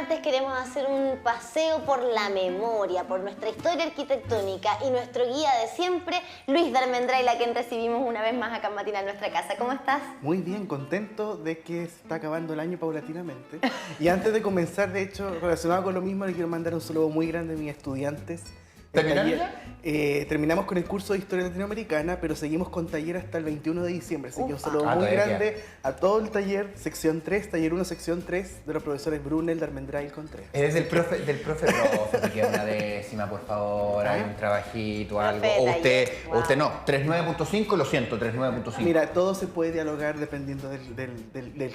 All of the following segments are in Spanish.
antes queremos hacer un paseo por la memoria, por nuestra historia arquitectónica y nuestro guía de siempre, Luis Darmendray, a quien recibimos una vez más acá en Matinal Nuestra Casa. ¿Cómo estás? Muy bien, contento de que se está acabando el año paulatinamente. Y antes de comenzar, de hecho, relacionado con lo mismo, le quiero mandar un saludo muy grande a mis estudiantes. ¿Terminaron ya? Terminamos con el curso de Historia Latinoamericana, pero seguimos con taller hasta el 21 de diciembre. Así que un saludo muy grande a todo el taller, sección 3, taller 1, sección 3, de los profesores Brunel, Darmendray y Contreras. Eres del profe, te queda una décima, por favor, hay un trabajito, algo. O usted no, 39.5, lo siento, 39.5. Mira, todo se puede dialogar dependiendo del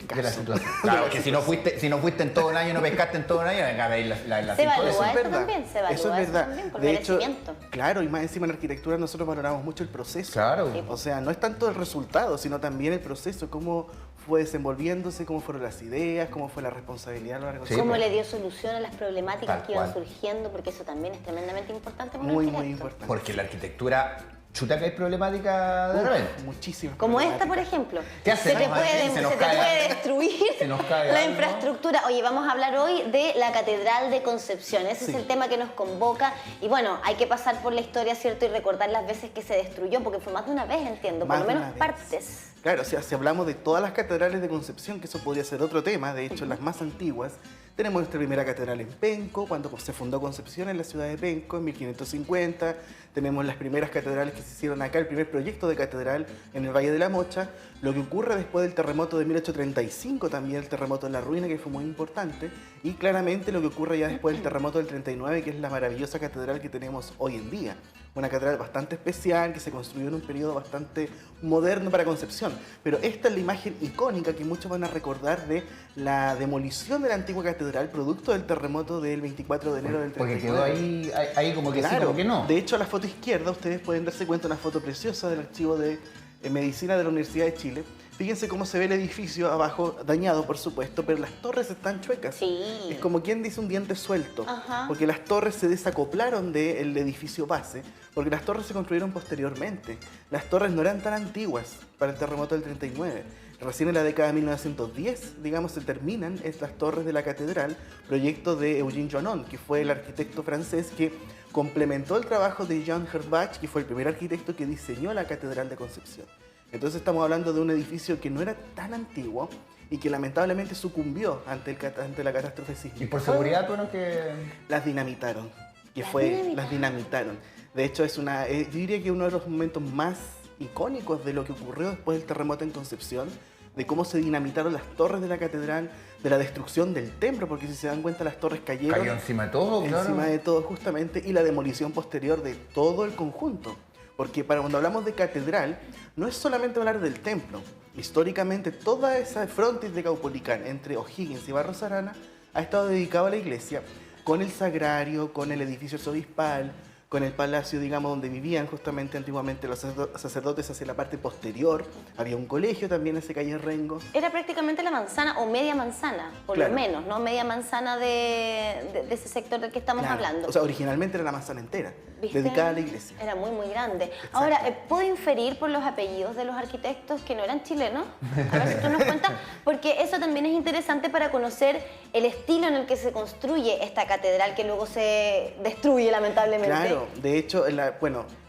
caso. De la situación. Claro, que si no fuiste en todo el año, no pescaste en todo el año, venga a ver la Se evalúa eso es verdad. también, se evalúa eso es verdad. también, por De hecho, merecimiento. claro, y más encima en arquitectura nosotros valoramos mucho el proceso. Claro. Sí. O sea, no es tanto el resultado, sino también el proceso, cómo fue desenvolviéndose, cómo fueron las ideas, cómo fue la responsabilidad a lo largo del Sí, ¿Cómo pues. le dio solución a las problemáticas Tal que iban cual. surgiendo? Porque eso también es tremendamente importante para un Muy, arquitecto. muy importante. Porque la arquitectura, chuta que hay problemática de repente. Muchísimas. Como esta, por problemáticas. ejemplo. ¿Qué Se te hacemos puede, aquí? se Se nos te cae puede algo. destruir Se nos cae la algo. infraestructura. Oye, vamos a hablar hoy de la Catedral de Concepción. Ese Sí. es el tema que nos convoca. Y bueno, hay que pasar por la historia, ¿cierto? Y recordar las veces que se destruyó, porque fue más de una vez, entiendo. Más Por lo de menos una vez. partes. Claro, o sea, si hablamos de todas las catedrales de Concepción, que eso podría ser otro tema, de hecho, las más antiguas, tenemos nuestra primera catedral en Penco, cuando se fundó Concepción en la ciudad de Penco, en 1550. Tenemos las primeras catedrales que se hicieron acá, el primer proyecto de catedral en el Valle de la Mocha. Lo que ocurre después del terremoto de 1835, también el terremoto en la ruina, que fue muy importante. Y claramente lo que ocurre ya después del terremoto del 39, que es la maravillosa catedral que tenemos hoy en día. Una catedral bastante especial, que se construyó en un periodo bastante moderno para Concepción. Pero esta es la imagen icónica que muchos van a recordar de la demolición de la antigua catedral, producto del terremoto del 24 de enero del 39. Porque quedó ahí como que sí, Claro, como que no. de hecho, a la foto izquierda ustedes pueden darse cuenta de una foto preciosa del archivo de Medicina de la Universidad de Chile. Fíjense cómo se ve el edificio abajo, dañado por supuesto, pero las torres están chuecas. Sí. Es como quien dice un diente suelto, Ajá. porque las torres se desacoplaron del edificio base, porque las torres se construyeron posteriormente. Las torres no eran tan antiguas para el terremoto del 39. Recién en la década de 1910, digamos, se terminan estas torres de la catedral, proyecto de Eugène Joannon, que fue el arquitecto francés que complementó el trabajo de Jean Herbach, que fue el primer arquitecto que diseñó la Catedral de Concepción. Entonces estamos hablando de un edificio que no era tan antiguo y que lamentablemente sucumbió ante la catástrofe Y sísmica. por seguridad, bueno, que... Las dinamitaron, Las las dinamitaron. De hecho, yo diría que uno de los momentos más icónicos de lo que ocurrió después del terremoto en Concepción, de cómo se dinamitaron las torres de la catedral, de la destrucción del templo, porque si se dan cuenta las torres cayeron Cayó encima de todo, claro. encima de todo justamente, y la demolición posterior de todo el conjunto. Porque cuando hablamos de catedral, no es solamente hablar del templo. Históricamente, toda esa frontis de Caupolicán, entre O'Higgins y Barros Arana, ha estado dedicado a la iglesia, con el sagrario, con el edificio arzobispal, con el palacio, digamos, donde vivían justamente antiguamente los sacerdotes hacia la parte posterior. Había un colegio también en esa calle Rengo. Era prácticamente la manzana o media manzana, por Claro. lo menos, ¿no? Media manzana de ese sector del que estamos Claro. hablando. O sea, originalmente era la manzana entera, ¿Viste? dedicada a la iglesia. Era muy, muy grande. Ahora, ¿puedo inferir por los apellidos de los arquitectos que no eran chilenos? A ver si tú nos cuentas, porque eso también es interesante para conocer el estilo en el que se construye esta catedral que luego se destruye lamentablemente. Claro, de hecho,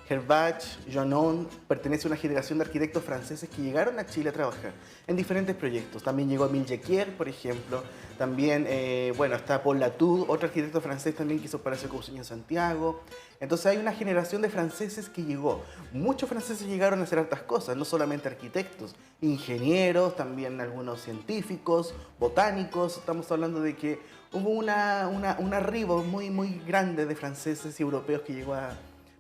Herbach, Joannon pertenece a una generación de arquitectos franceses que llegaron a Chile a trabajar en diferentes proyectos. También llegó Émile Jacquier, por ejemplo. También, está Paul Latour, otro arquitecto francés también que hizo Palacio Cousiño en Santiago. Entonces hay una generación de franceses que llegó. Muchos franceses llegaron a hacer hartas cosas, no solamente arquitectos, ingenieros, también algunos científicos, botánicos. Estamos hablando de que hubo un arribo muy, muy grande de franceses y europeos que llegó a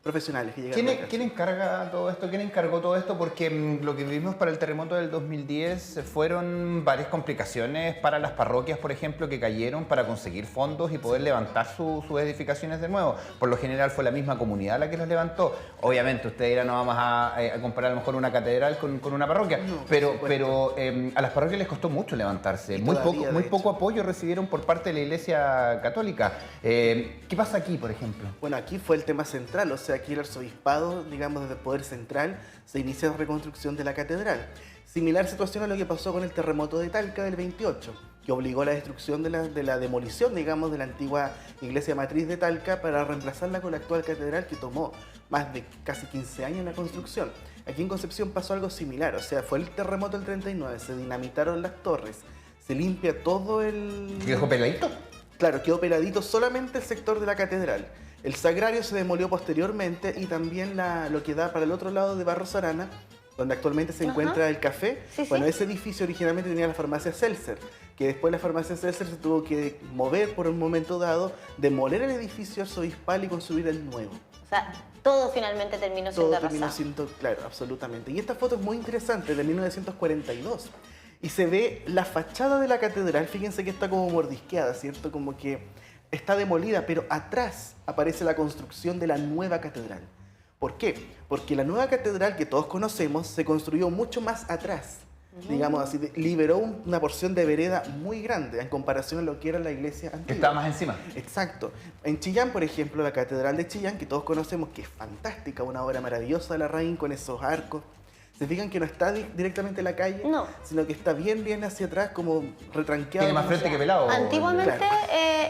profesionales que llegaron acá. ¿Quién encarga todo esto? ¿Quién encargó todo esto? Porque lo que vivimos para el terremoto del 2010 fueron varias complicaciones para las parroquias, por ejemplo, que cayeron para conseguir fondos y poder levantar sus edificaciones de nuevo. Por lo general fue la misma comunidad la que los levantó. Obviamente, usted dirá, no vamos a comparar a lo mejor una catedral con una parroquia, No, pero a las parroquias les costó mucho levantarse. Y Muy todavía, poco, de poco apoyo recibieron por parte de la Iglesia Católica. ¿Qué pasa aquí, por ejemplo? Bueno, aquí fue el tema central, o sea, aquí el arzobispado, digamos, desde el poder central, se inicia la reconstrucción de la catedral. Similar situación a lo que pasó con el terremoto de Talca del 28. que obligó a la destrucción de la demolición, digamos, de la antigua iglesia matriz de Talca para reemplazarla con la actual catedral que tomó más de casi 15 años en la construcción. Aquí en Concepción pasó algo similar, o sea, fue el terremoto del 39, se dinamitaron las torres, se limpia todo el... ¿Quedó peladito? Claro, quedó peladito solamente el sector de la catedral. El sagrario se demolió posteriormente y también lo que da para el otro lado de Barros Arana, donde actualmente se encuentra el café. Sí, bueno, sí. Ese edificio originalmente tenía la farmacia Seltzer, que después la farmacia Seltzer se tuvo que mover por un momento dado, demoler el edificio arzobispal y construir el nuevo. O sea, todo finalmente terminó siendo Todo arrasado. terminó siendo, claro, absolutamente. Y esta foto es muy interesante, de 1942. Y se ve la fachada de la catedral, fíjense que está como mordisqueada, ¿cierto? Como que está demolida, pero atrás aparece la construcción de la nueva catedral. ¿Por qué? Porque la nueva catedral que todos conocemos se construyó mucho más atrás. Digamos así, liberó una porción de vereda muy grande en comparación a lo que era la iglesia antigua. Que estaba más encima. Exacto. En Chillán, por ejemplo, la Catedral de Chillán, que todos conocemos, que es fantástica, una obra maravillosa de Larraín con esos arcos. ¿Se fijan que no está directamente en la calle? No. Sino que está bien hacia atrás, como retranqueado. Tiene más frente que pelado. Antiguamente Claro.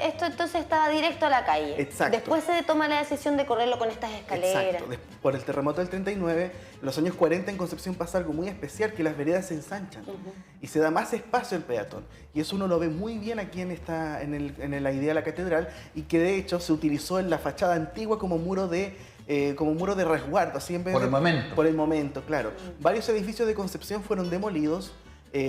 Esto entonces estaba directo a la calle. Exacto. Después se toma la decisión de correrlo con estas escaleras. Exacto. Por el terremoto del 39, en los años 40 en Concepción pasa algo muy especial, que las veredas se ensanchan y se da más espacio al peatón. Y eso uno lo ve muy bien aquí en la idea de la catedral, y que de hecho se utilizó en la fachada antigua como muro de resguardo. Así en vez Por de- el momento. Por el momento, claro. Varios edificios de Concepción fueron demolidos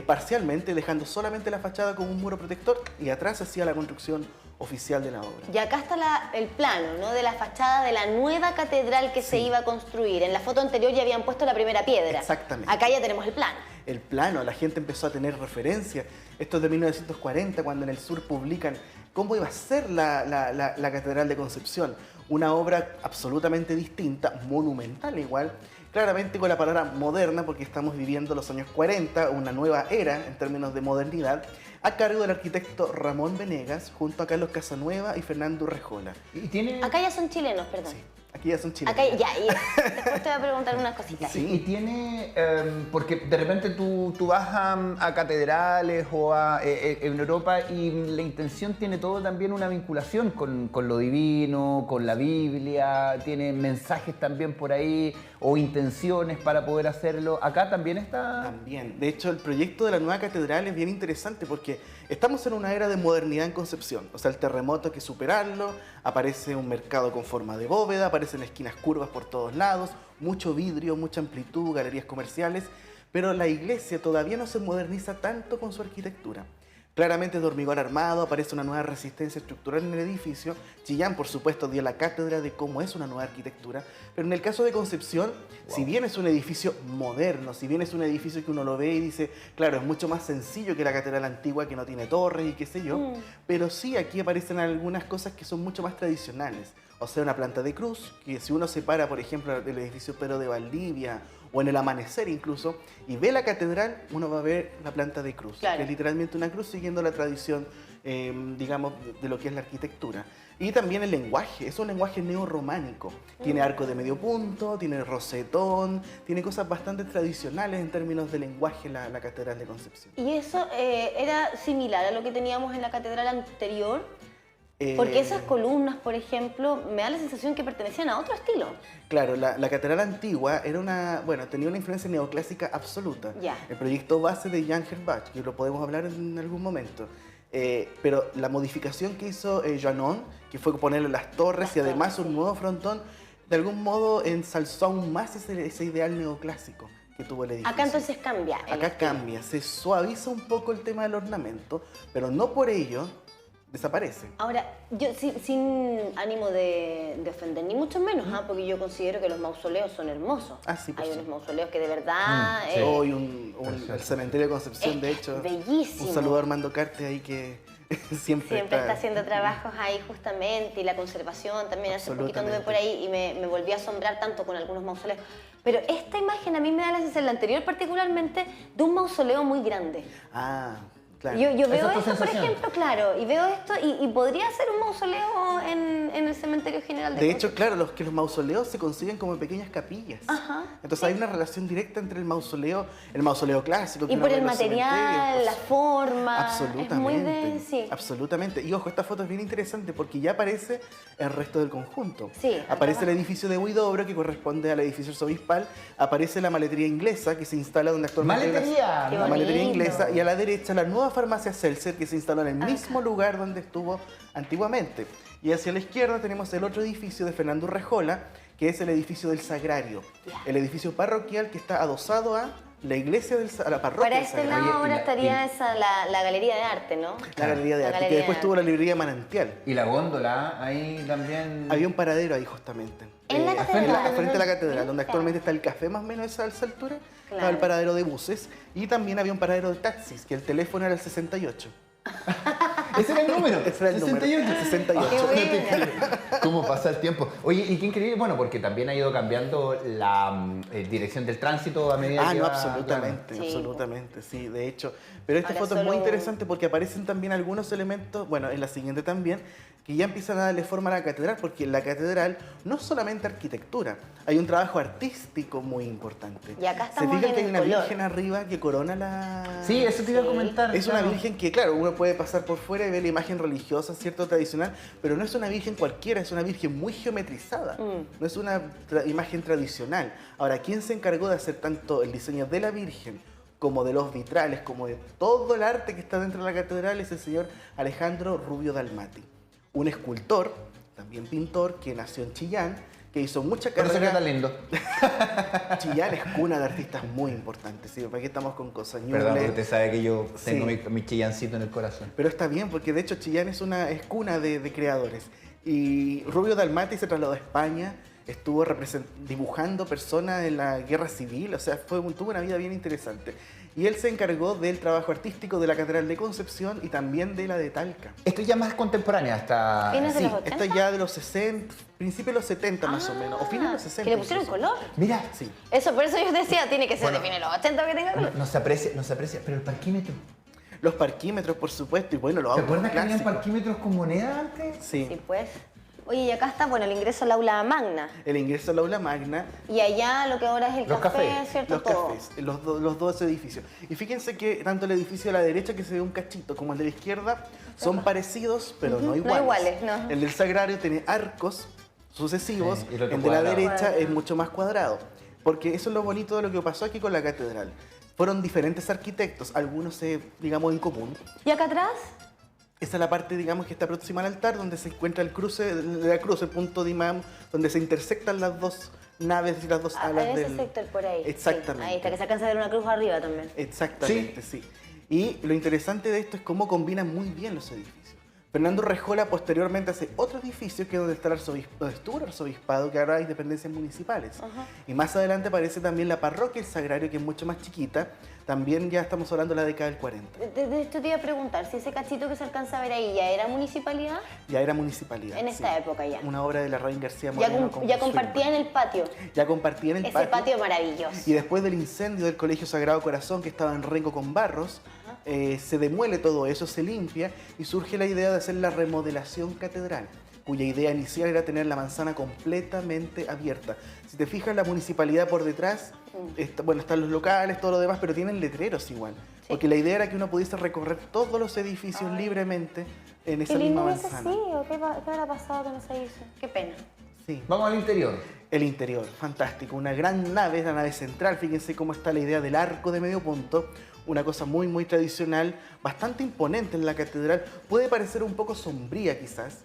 parcialmente, dejando solamente la fachada como un muro protector, y atrás hacía la construcción oficial de la obra. Y acá está el plano, ¿no?, de la fachada de la nueva catedral que se iba a construir. En la foto anterior ya habían puesto la primera piedra. Exactamente. Acá ya tenemos el plano. El plano, la gente empezó a tener referencia. Esto es de 1940, cuando en el sur publican cómo iba a ser la Catedral de Concepción. Una obra absolutamente distinta, monumental igual, claramente con la palabra moderna, porque estamos viviendo los años 40, una nueva era en términos de modernidad, a cargo del arquitecto Ramón Venegas, junto a Carlos Casanueva y Fernando Urrejola. Y tiene... Acá ya son chilenos, perdón. Sí, aquí ya son chilenos. Acá ya, y después te voy a preguntar unas cositas. Sí. Y tiene, porque de repente tú vas a catedrales o en Europa, y la intención tiene todo también una vinculación con lo divino, con la Biblia, tiene mensajes también por ahí o intenciones para poder hacerlo. Acá también está... También. De hecho, el proyecto de la nueva catedral es bien interesante porque estamos en una era de modernidad en Concepción. O sea, el terremoto hay que superarlo, aparece un mercado con forma de bóveda, aparecen esquinas curvas por todos lados, mucho vidrio, mucha amplitud, galerías comerciales, pero la iglesia todavía no se moderniza tanto con su arquitectura. Claramente es de hormigón armado, aparece una nueva resistencia estructural en el edificio. Chillán, por supuesto, dio la cátedra de cómo es una nueva arquitectura. Pero en el caso de Concepción, si bien es un edificio moderno, si bien es un edificio que uno lo ve y dice, claro, es mucho más sencillo que la catedral antigua, que no tiene torres y qué sé yo, pero sí aquí aparecen algunas cosas que son mucho más tradicionales. O sea, una planta de cruz, que si uno se para, por ejemplo, del edificio Pedro de Valdivia, o en el amanecer incluso, y ve la catedral, uno va a ver la planta de cruz, Claro. que es literalmente una cruz siguiendo la tradición, digamos, de lo que es la arquitectura. Y también el lenguaje, es un lenguaje neorrománico. Tiene arco de medio punto, tiene rosetón, tiene cosas bastante tradicionales en términos de lenguaje la Catedral de Concepción. ¿Y eso era similar a lo que teníamos en la catedral anterior? Porque esas columnas, por ejemplo, me da la sensación que pertenecían a otro estilo. Claro, la catedral antigua era tenía una influencia neoclásica absoluta. Ya. El proyecto base de Jan Herbach, que lo podemos hablar en algún momento. Pero la modificación que hizo Janon, que fue ponerle las torres y además un nuevo frontón, de algún modo ensalzó aún más ese ideal neoclásico que tuvo el edificio. Acá entonces cambia. el Acá estilo. cambia, se suaviza un poco el tema del ornamento, pero no por ello desaparece. Ahora, yo sin ánimo de ofender, ni mucho menos, porque yo considero que los mausoleos son hermosos. Ah, sí, por Hay sí. unos mausoleos que de verdad... sí. Hoy el cementerio de Concepción, es de hecho. bellísimo. Un saludo a Armando Carte ahí que siempre está haciendo trabajos ahí justamente, y la conservación también. Hace poquito anduve por ahí y me volví a asombrar tanto con algunos mausoleos. Pero esta imagen a mí me da la sensación, la anterior particularmente, de un mausoleo muy grande. Ah, Claro. Yo Esa veo es tu esto, por sensación. ejemplo, claro, y veo esto y podría ser un mausoleo en el cementerio general de De hecho, Concepción. claro, los mausoleos se consiguen como pequeñas capillas. Ajá, Entonces hay una relación directa entre el mausoleo clásico. que Y uno por ve el en los material, cementerios, la forma, Absolutamente. es muy de... Sí. Absolutamente. Y ojo, esta foto es bien interesante porque ya aparece el resto del conjunto. Sí, Aparece acá el edificio de Huidobro, que corresponde al edificio arzobispal. Aparece la maletería inglesa, que se instala donde actualmente hay ¡Maletería! Qué la maletería bonito. inglesa. Y a la derecha la nueva farmacia Seltzer, que se instaló en el mismo lugar donde estuvo antiguamente. Y hacia la izquierda tenemos el otro edificio de Fernando Urrejola, que es el edificio del Sagrario. Ya. El edificio parroquial que está adosado a la iglesia a la parroquia Para del este Sagrario. lado Oye, ahora estaría esa, la galería de arte, ¿no? La galería de La arte, galería que después de tuvo la arte. librería Manantial. Y la góndola, ahí también... Había un paradero ahí justamente. En la catedral. Frente a la catedral, donde Mira. actualmente está el café más o menos a esa altura. Estaba Claro. el paradero de buses y también había un paradero de taxis, que el teléfono era el 68. ¿Ese era el número? Ese era el número, 68. 68. Qué buena. ¿Cómo pasa el tiempo? Oye, y qué increíble, bueno, porque también ha ido cambiando la dirección del tránsito a medida Ah, que no, va... absolutamente, Sí. absolutamente, sí, de hecho. Pero esta Ahora foto es muy solo- interesante porque aparecen también algunos elementos, bueno, en la siguiente también, que ya empiezan a darle forma a la catedral, porque en la catedral no es solamente arquitectura, hay un trabajo artístico muy importante. Y acá ¿Se estamos fijan en que hay el una color. virgen arriba que corona la...? Sí, eso te iba a Sí. comentar. Es una claro. virgen que, claro, uno puede pasar por fuera y ver la imagen religiosa, cierto, tradicional, pero no es una virgen cualquiera, es una virgen muy geometrizada, no es una imagen tradicional. Ahora, ¿quién se encargó de hacer tanto el diseño de la virgen como de los vitrales, como de todo el arte que está dentro de la catedral? Es el señor Alejandro Rubio Dalmati, un escultor, también pintor, que nació en Chillán, que hizo mucha Por eso que carrera. está lindo. Chillán es cuna de artistas muy importantes, ¿sí? Aquí estamos con cosas Perdón, porque usted sabe que yo tengo Sí. mi chillancito en el corazón. Pero está bien, porque de hecho Chillán es cuna de creadores. Y Rubio Dalmati se trasladó a España, estuvo dibujando personas en la guerra civil, o sea, tuvo una vida bien interesante. Y él se encargó del trabajo artístico de la Catedral de Concepción y también de la de Talca. Esto ya más contemporánea, hasta... ¿Fines de Sí, los 80? esta ya de los 60, principios de los 70 más o menos, o fines de los 60. Que le pusieron incluso. color. Mira, Sí. Eso, por eso yo decía, tiene que ser Bueno. de fines de los 80 que tenga color. no se aprecia, pero el parquímetro. Los parquímetros, por supuesto, y bueno, los ¿Te autos acuerdas que había clásicos. parquímetros con moneda antes? Sí. Sí, pues. Oye, y acá está, bueno, el ingreso al aula magna. El ingreso al aula magna. Y allá lo que ahora es el Los café, cafés, ¿cierto? Los Todo. cafés, los dos edificios. Y fíjense que tanto el edificio de la derecha, que se ve un cachito, como el de la izquierda, son parecidos, pero no no iguales. iguales, no. El del Sagrario tiene arcos sucesivos, Sí, y el otro el de la cuadrado. derecha es mucho más cuadrado. Porque eso es lo bonito de lo que pasó aquí con la catedral. Fueron diferentes arquitectos, algunos, digamos, en común. ¿Y acá atrás? Esa es la parte, digamos, que está próxima al altar, donde se encuentra el cruce de la cruz, el punto de imán, donde se intersectan las dos naves y las dos Ah, alas en ese del... sector por ahí. Sí, Exactamente. ahí está, que se alcanza a ver una cruz arriba también. Exactamente, sí. Y lo interesante de esto es cómo combinan muy bien los edificios. Fernando Urrejola posteriormente hace otro edificio que es donde está donde estuvo el arzobispado, que ahora hay dependencias municipales. Y más adelante aparece también la parroquia El Sagrario, que es mucho más chiquita. También ya estamos hablando de la década del 40. De esto te iba a preguntar, si ese cachito que se alcanza a ver ahí ya era municipalidad, Ya era municipalidad. en esta época ya. Una obra de la Raín García Ya, Moreno. con ya Josué compartía en el patio. Ya compartían el Ese patio maravilloso. Y después del incendio del Colegio Sagrado Corazón, que estaba en Rengo con Barros, se demuele todo eso, se limpia y surge la idea de hacer la remodelación catedral, cuya idea inicial era tener la manzana completamente abierta. Si te fijas, la municipalidad por detrás, bueno, están los locales, todo lo demás, pero tienen letreros igual. Porque la idea era que uno pudiese recorrer todos los edificios libremente en esa Qué misma lindo hubiese manzana. sido, ¿qué habrá pasado que no se hizo? Qué pena. Sí. Vamos al interior. El interior, fantástico. Una gran nave, la nave central. Fíjense cómo está la idea del arco de medio punto. Una cosa muy, muy tradicional, bastante imponente en la catedral. Puede parecer un poco sombría quizás,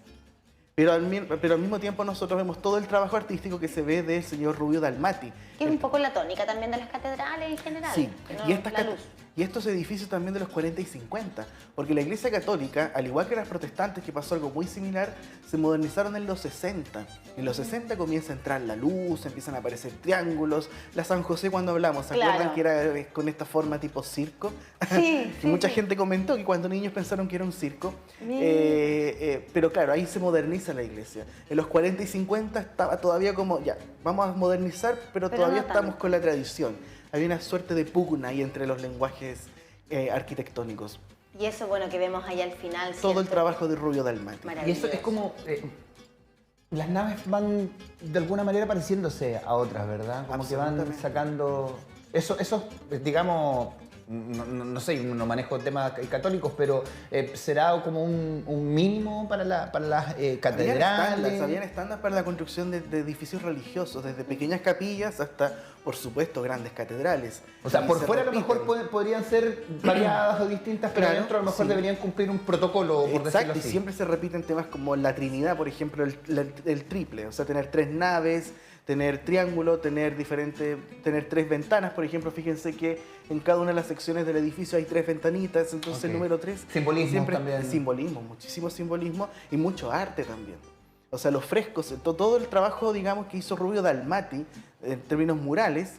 pero al mismo tiempo nosotros vemos todo el trabajo artístico que se ve del señor Rubio Dalmati. Que es un poco la tónica también de las catedrales en general. Sí, que no- y, la luz. y estos edificios también de los 40 y 50, porque la Iglesia Católica, al igual que las protestantes, que pasó algo muy similar, se modernizaron en los 60. En los 60 comienza a entrar la luz, empiezan a aparecer triángulos. La San José, cuando hablamos, ¿se Claro. acuerdan que era con esta forma tipo circo? Sí, Y mucha sí. gente comentó que cuando niños pensaron que era un circo. Mira. Pero claro, ahí se moderniza la iglesia. En los 40 y 50 estaba todavía como, ya, vamos a modernizar, pero Pero todavía no estamos tanto. con la tradición. Hay una suerte de pugna ahí entre los lenguajes arquitectónicos. Y eso, bueno, que vemos allá al final. Todo el ¿cierto? trabajo de Rubio Dalmati. Y eso es como... las naves van de alguna manera pareciéndose a otras, ¿verdad? Como que van Absolutamente. sacando... Eso, digamos... No sé, no manejo temas católicos, pero ¿será como un mínimo para las catedrales? Habían estándares para la construcción de edificios religiosos, desde pequeñas capillas hasta, por supuesto, grandes catedrales. O sea, Y por se fuera a lo repiten. mejor podrían ser variadas o distintas, pero Claro, adentro a lo mejor sí. deberían cumplir un protocolo, por decirlo Exacto, y así. siempre se repiten temas como la Trinidad, por ejemplo, el triple, o sea, tener 3 naves, tener triángulo, tener 3 ventanas, por ejemplo, fíjense que en cada una de las secciones del edificio hay 3 ventanitas, entonces Ok. el número 3 Simbolismo también. Simbolismo, muchísimo simbolismo y mucho arte también. O sea, los frescos, todo el trabajo, digamos, que hizo Rubio Dalmati en términos murales,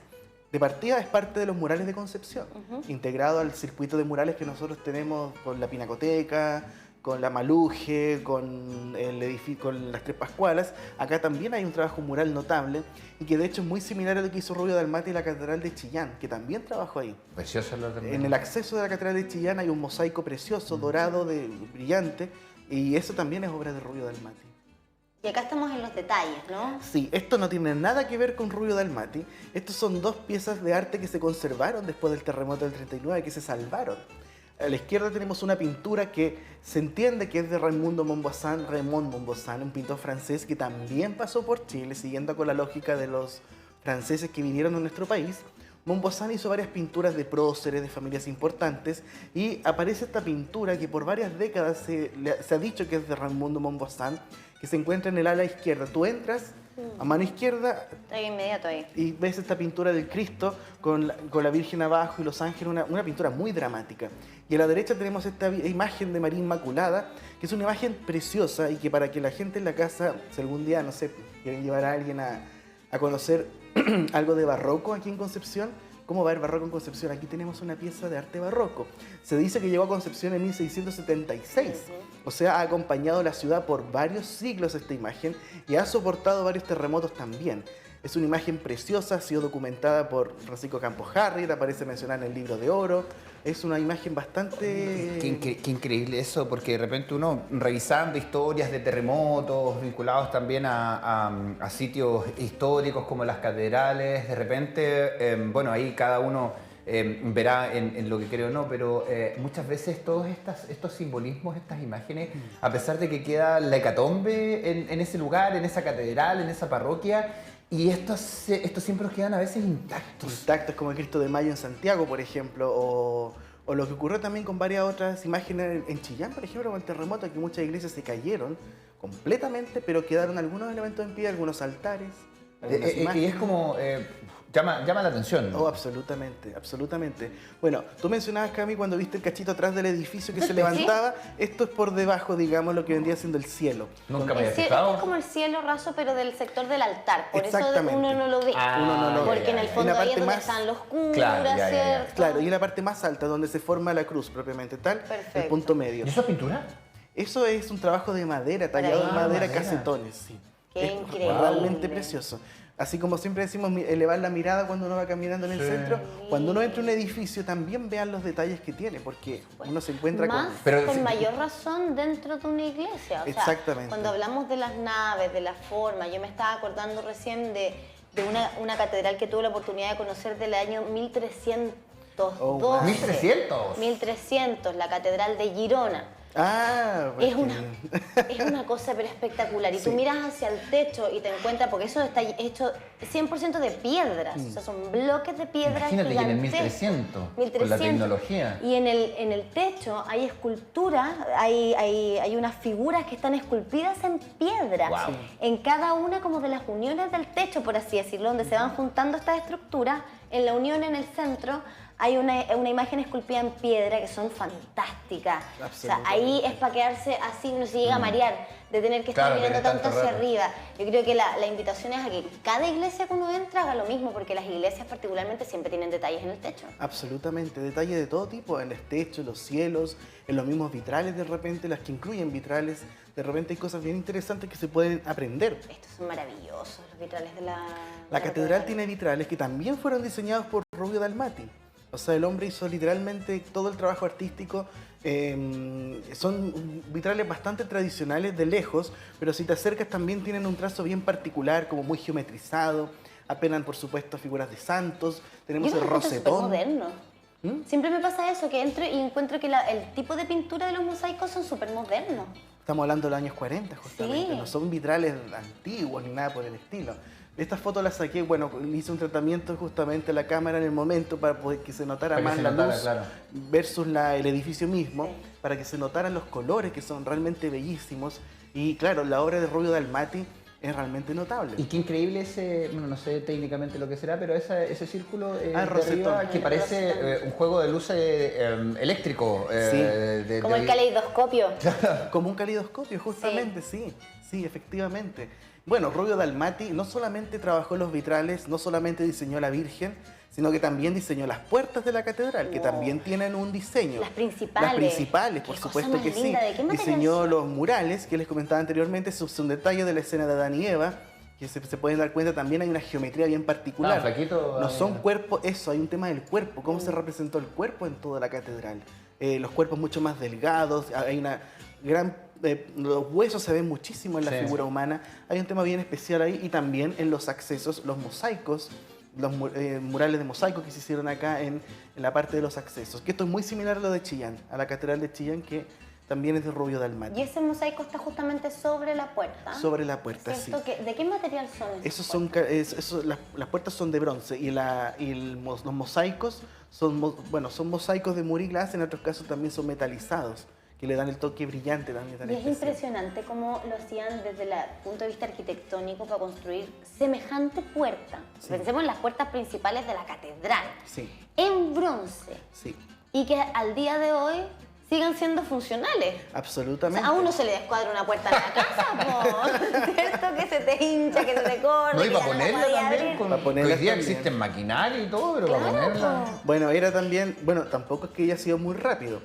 de partida es parte de los murales de Concepción, integrado al circuito de murales que nosotros tenemos con la Pinacoteca, con la Maluje, con el edificio, con las Tres Pascualas. Acá también hay un trabajo mural notable y que de hecho es muy similar a lo que hizo Rubio Dalmati en la Catedral de Chillán, que también trabajó ahí. Precioso lo también. En el acceso de la Catedral de Chillán hay un mosaico precioso, dorado, brillante, y eso también es obra de Rubio Dalmati. Y acá estamos en los detalles, ¿no? Sí, esto no tiene nada que ver con Rubio Dalmati. Estos son 2 piezas de arte que se conservaron después del terremoto del 39, que se salvaron. A la izquierda tenemos una pintura que se entiende que es de Raymond Montbazin, un pintor francés que también pasó por Chile, siguiendo con la lógica de los franceses que vinieron a nuestro país. Montbazin hizo varias pinturas de próceres, de familias importantes, y aparece esta pintura que por varias décadas se ha dicho que es de Raymond Montbazin, que se encuentra en el ala izquierda. Tú entras a mano izquierda Está inmediato ahí. y ves esta pintura del Cristo con la Virgen abajo y los ángeles, una pintura muy dramática. Y a la derecha tenemos esta imagen de María Inmaculada, que es una imagen preciosa y que para que la gente en la casa, si algún día, no sé, quieren llevar a alguien a conocer algo de barroco aquí en Concepción, ¿cómo va a haber barroco en Concepción? Aquí tenemos una pieza de arte barroco. Se dice que llegó a Concepción en 1676. O sea, ha acompañado la ciudad por varios siglos esta imagen y ha soportado varios terremotos también. Es una imagen preciosa, ha sido documentada por Francisco Campos Harriet, aparece mencionada en el Libro de Oro. Es una imagen bastante... Qué increíble eso, porque de repente uno revisando historias de terremotos vinculados también a sitios históricos como las catedrales, de repente, bueno, ahí cada uno verá en lo que cree o no, pero muchas veces todos estos simbolismos, estas imágenes, a pesar de que queda la hecatombe en ese lugar, en esa catedral, en esa parroquia, y estos siempre quedan a veces intactos. Intactos como el Cristo de Mayo en Santiago, por ejemplo, o lo que ocurrió también con varias otras imágenes en Chillán, por ejemplo, con el terremoto, que muchas iglesias se cayeron completamente, pero quedaron algunos elementos en pie, algunos altares, algunas Y imágenes. es como... llama la atención, ¿no? Oh, absolutamente, absolutamente. Bueno, tú mencionabas, Cami, cuando viste el cachito atrás del edificio que se levantaba, esto es por debajo, digamos, lo que vendría siendo el cielo. Nunca me El había cielo, fijado. es como el cielo raso, pero del sector del altar. Por eso Exactamente. uno no lo ve. Uno no lo ve. Porque en el En fondo la ahí es parte donde más- están los curas, Claro, ya. ¿cierto? Claro, y en la parte más alta, donde se forma la cruz propiamente tal, el Perfecto. punto medio. ¿Y eso es pintura? Eso es un trabajo de madera, tallado en Maravilla. madera, Madera. casetones, sí. Qué Es increíble. realmente precioso. Así como siempre decimos, elevar la mirada cuando uno va caminando en el centro, cuando uno entra a un edificio también vean los detalles que tiene, porque uno se encuentra Más con... Pero con sí. mayor razón dentro de una iglesia. O sea, Exactamente. cuando hablamos de las naves, de la forma, yo me estaba acordando recién de una catedral que tuve la oportunidad de conocer del año 1312. Oh, wow. 1300. 1300, la catedral de Girona. Ah, pues Es una cosa pero espectacular. Y tú miras hacia el techo y te encuentras, porque eso está hecho 100% de piedras. O sea, son bloques de piedras. Imagínate, y en el gigantescos. 1300, con la tecnología. Y en el techo hay esculturas, hay unas figuras que están esculpidas en piedra. Wow. Sí. En cada una como de las uniones del techo, por así decirlo, donde se van juntando estas estructuras, en la unión en el centro hay una imagen esculpida en piedra que son fantásticas. O sea, ahí es para quedarse así, no se llega a marear de tener que estar Claro, mirando tener tanto tanto hacia rato. arriba. Yo creo que la invitación es a que cada iglesia que uno entra haga lo mismo, porque las iglesias particularmente siempre tienen detalles en el techo. Absolutamente, detalles de todo tipo, en el techo, en los cielos, en los mismos vitrales de repente, las que incluyen vitrales, de repente hay cosas bien interesantes que se pueden aprender. Estos son maravillosos, los vitrales de la La catedral tiene vitrales que también fueron diseñados por Rubio Dalmati. O sea, el hombre hizo literalmente todo el trabajo artístico Son vitrales bastante tradicionales de lejos, pero si te acercas también tienen un trazo bien particular, como muy geometrizado. Apenan, por supuesto, figuras de santos. Tenemos Yo el lo encuentro rosetón. supermoderno. Siempre me pasa eso, que entro y encuentro que el tipo de pintura de los mosaicos son súper modernos. Estamos hablando de los años 40, justamente. Sí. No son vitrales antiguos ni nada por el estilo. Estas fotos las saqué, bueno, hice un tratamiento justamente a la cámara en el momento para poder que se notara Para que más se la notara, luz claro. versus el edificio mismo, Sí. para que se notaran los colores que son realmente bellísimos. Y claro, la obra de Rubio Dalmati es realmente notable. Y qué increíble ese, bueno, no sé técnicamente lo que será, pero ese círculo el de rosetón. arriba que El parece rosetón. un juego de luces eléctrico. Sí. Como el caleidoscopio. Como un calidoscopio, justamente, sí, efectivamente. Bueno, Rubio Dalmati no solamente trabajó los vitrales, no solamente diseñó la Virgen, sino que también diseñó las puertas de la catedral, que Wow. también tienen un diseño. Las principales. Las principales, por Qué cosa supuesto más que sí. linda. ¿De qué material Diseñó son? los murales que les comentaba anteriormente, son detalles de la escena de Adán y Eva, que se pueden dar cuenta también hay una geometría bien particular. flaquito, No ahí, son ¿no? cuerpos, eso, hay un tema del cuerpo, cómo se representó el cuerpo en toda la catedral. Los cuerpos mucho más delgados, hay una gran... los huesos se ven muchísimo en la Sí. figura humana, hay un tema bien especial ahí y también en los accesos, los mosaicos, los murales de mosaico que se hicieron acá en la parte de los accesos, que esto es muy similar a lo de Chillán, a la catedral de Chillán, que también es de Rubio Dalmati. Y ese mosaico está justamente sobre la puerta. Sobre la puerta, sí. ¿Cierto? ¿De qué material son esos? Esos son, las puertas son de bronce y, los mosaicos son, son mosaicos de Muriglas, en otros casos también son metalizados, que le dan el toque brillante también. tan Y es especial. impresionante cómo lo hacían desde el punto de vista arquitectónico para construir semejante puerta. Sí. Pensemos en las puertas principales de la catedral, Sí, en bronce, sí, y que al día de hoy sigan siendo funcionales. O absolutamente. sea, a uno se le descuadra una puerta en la casa, po, ¿cierto? Que se te hincha, que se te corre, No, y que para ya no ponerla podía también. abrir. Con, Para ponerla hoy día también. existen maquinaria y todo, pero para Claro, ponerla. po. Bueno, era también, tampoco es que haya sido muy rápido.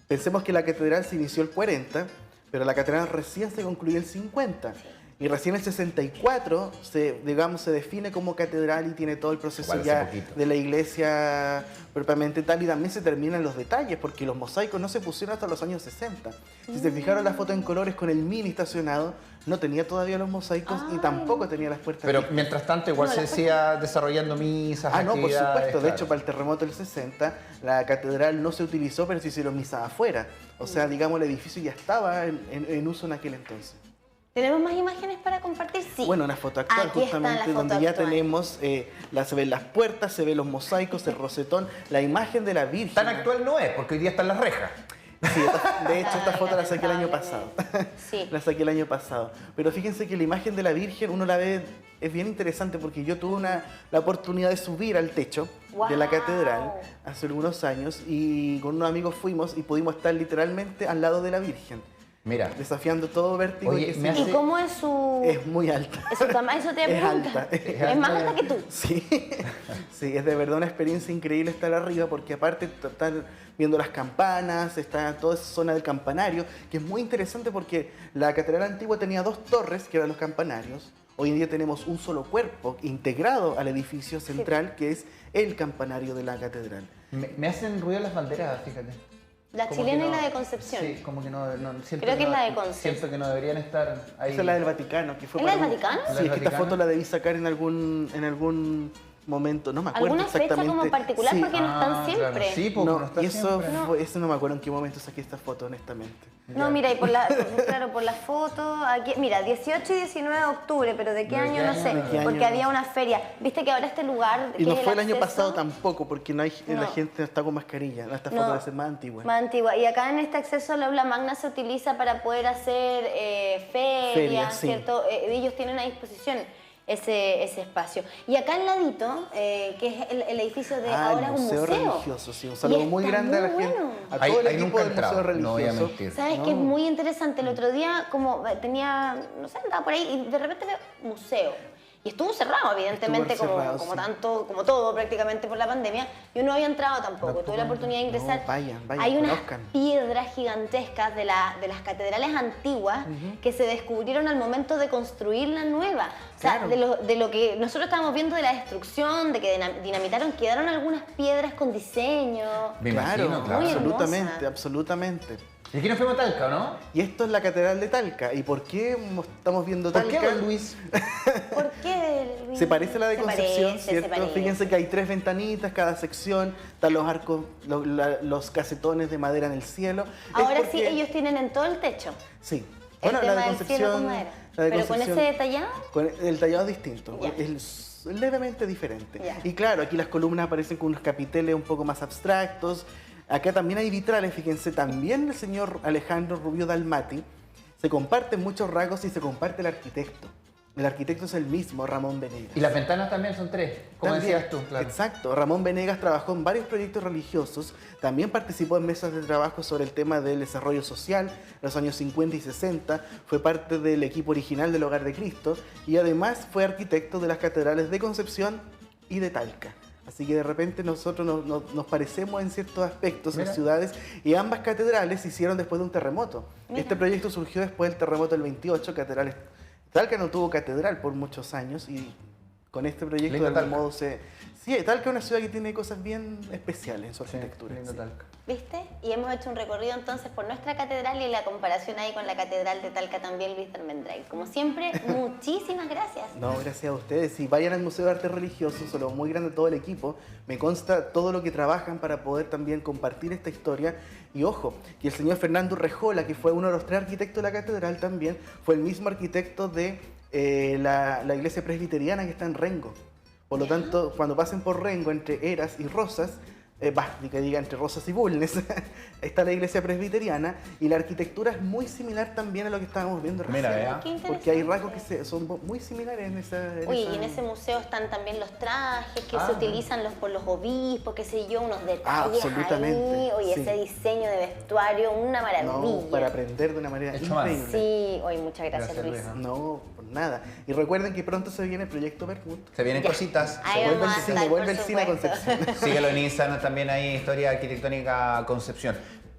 Pensemos que la catedral se inició el 40, pero la catedral recién se concluyó el 50. Y recién el 64 se define como catedral y tiene todo el proceso Igual hace ya poquito. de la iglesia propiamente tal, y también se terminan los detalles porque los mosaicos no se pusieron hasta los años 60. Si se fijaron la foto en colores con el mini estacionado, no tenía todavía los mosaicos y Ay. tampoco tenía las puertas. Pero listas. mientras tanto igual No, se la decía desarrollando misas, Ah, no, por actividades, supuesto. De claro. hecho, para el terremoto del 60, la catedral no se utilizó, pero se hicieron misas afuera. O sea, digamos, el edificio ya estaba en uso en aquel entonces. ¿Tenemos más imágenes para compartir? Sí. Bueno, una foto actual Aquí está la justamente, foto donde ya actual. tenemos, se ven las puertas, se ven los mosaicos, el rosetón, la imagen de la Virgen. Tan actual no es, porque hoy día están las rejas. Sí, de hecho, esta Ay, foto la saqué el año pasado. lamentablemente. Sí. La saqué el año pasado. Pero fíjense que la imagen de la Virgen, uno la ve, es bien interesante porque yo tuve la oportunidad de subir al techo de la ¡Guau! catedral hace algunos años y con unos amigos fuimos y pudimos estar literalmente al lado de la Virgen, Mira, desafiando todo vértigo. Oye, y que me sí, ¿Y cómo es su...? es muy alta. Eso te iba a Es preguntar. alta. Es más alta que tú. Sí, sí, es de verdad una experiencia increíble estar arriba porque aparte estar viendo las campanas, está toda esa zona del campanario, que es muy interesante porque la catedral antigua tenía dos torres que eran los campanarios. Hoy en día tenemos un solo cuerpo integrado al edificio central que es el campanario de la catedral. me hacen ruido las banderas, fíjate. La Como chilena que y no- la de Concepción. Sí, como que no siento Creo que es no- la de Conce. Siento que no deberían estar ahí. Esa es la del Vaticano, que fue ¿Es la del para Vaticano? Sí, ¿La del es que esta Vaticano? foto la debí sacar en algún momento, no me acuerdo ¿Alguna fecha exactamente. como particular? Sí. Porque no están Ah, siempre. claro. Sí, porque No, no está y eso siempre. eso no me acuerdo en qué momento saqué esta foto, honestamente. No, mira, y claro, por la foto, aquí, mira, 18 y 19 de octubre, pero ¿de qué ¿De año? qué No año? sé, ¿De qué porque año? había una feria. Viste que ahora este lugar, Y que no es fue el año acceso, pasado tampoco, porque no hay, la No. gente está con mascarilla. Esta foto No. debe ser más antigua. más antigua. Y acá en este acceso a la aula magna se utiliza para poder hacer ferias, Ferias, sí. ¿cierto? Ellos tienen a disposición ese espacio. Y acá al ladito, que es el edificio de Ah, ahora el es un museo museo. religioso, sí. Un saludo Y muy está grande a la muy gente, bueno. a Ahí- todo el ahí equipo nunca he del museo entrado, no voy a religioso. mentir. ¿Sabes que es muy interesante? El otro día como tenía, no sé, andaba por ahí y de repente veo museo. Y estuvo cerrado, evidentemente, Estuvo como, cerrado, como sí. tanto, como todo prácticamente por la pandemia. Yo no había entrado tampoco, tuve la oportunidad de ingresar. No, vayan, Hay unas conozcan. piedras gigantescas de las catedrales antiguas que se descubrieron al momento de construir la nueva. O sea, Claro. de lo que nosotros estábamos viendo de la destrucción, de que dinamitaron, quedaron algunas piedras con diseño. Me Claro, imagino, claro. Muy absolutamente, hermosa. absolutamente. Y aquí nos fuimos a Talca, ¿no? Y esto es la Catedral de Talca. ¿Y por qué estamos viendo ¿Por Talca? qué, don Luis? ¿Por qué? Se parece a la de Se Concepción, parece, ¿cierto? se parece. Fíjense que hay 3 ventanitas cada sección, están los arcos, los casetones de madera en el cielo. Es Ahora sí, porque- ellos tienen en todo el techo. Sí. El Bueno, tema la de del cielo con Concepción. madera. la de Pero con Concepción- ese detallado. con el tallado es distinto, Ya. es levemente diferente. Ya. Y claro, aquí las columnas aparecen con unos capiteles un poco más abstractos. Acá también hay vitrales, fíjense, también el señor Alejandro Rubio Dalmati. Se comparten muchos rasgos y se comparte el arquitecto. El arquitecto es el mismo, Ramón Venegas. Y las ventanas también son 3, como También, decías tú, claro. Exacto. Ramón Venegas trabajó en varios proyectos religiosos, también participó en mesas de trabajo sobre el tema del desarrollo social en los años 50 y 60, fue parte del equipo original del Hogar de Cristo y además fue arquitecto de las catedrales de Concepción y de Talca. Así que de repente nosotros nos parecemos en ciertos aspectos Mira. en ciudades y ambas catedrales se hicieron después de un terremoto. Mira. Este proyecto surgió después del terremoto del 28, catedrales. Talca no tuvo catedral por muchos años y con este proyecto Lindo de algún Talca. modo se... Sí, Talca es una ciudad que tiene cosas bien especiales en su Sí, arquitectura. lindo sí. Talca. ¿Viste? Y hemos hecho un recorrido entonces por nuestra catedral y la comparación ahí con la catedral de Talca también, Luis Almendral. Como siempre, muchísimas gracias. No, gracias a ustedes. Y vayan al Museo de Arte Religioso, solo muy grande todo el equipo. Me consta todo lo que trabajan para poder también compartir esta historia. Y ojo, que el señor Fernando Rejola, que fue uno de los 3 arquitectos de la catedral también, fue el mismo arquitecto de la iglesia presbiteriana que está en Rengo. Por lo Ya. tanto, cuando pasen por Rengo, entre Eras y Rosas, que diga entre Rosas y Bulnes, está la iglesia presbiteriana y la arquitectura es muy similar también a lo que estábamos viendo recién. Mira, vea. Qué Porque hay interesante. rasgos que son muy similares en esa... Oye, y en ese museo están también los trajes que Ah. se utilizan por los obispos, qué sé yo, unos detalles absolutamente, ahí. Oye, sí. ese diseño de vestuario, una maravilla. No, para aprender de una manera Hecho mano. increíble. Sí, oye, muchas gracias, Gracias, Luis. Luis. No, por nada. Y recuerden que pronto se viene el proyecto Bermud. Se vienen Ya. cositas. Ahí Se vuelve vamos el a cine, estar, vuelve por el cine a supuesto. Concepción. Síguelo en Instagram también ahí, Historia Arquitectónica Concepción.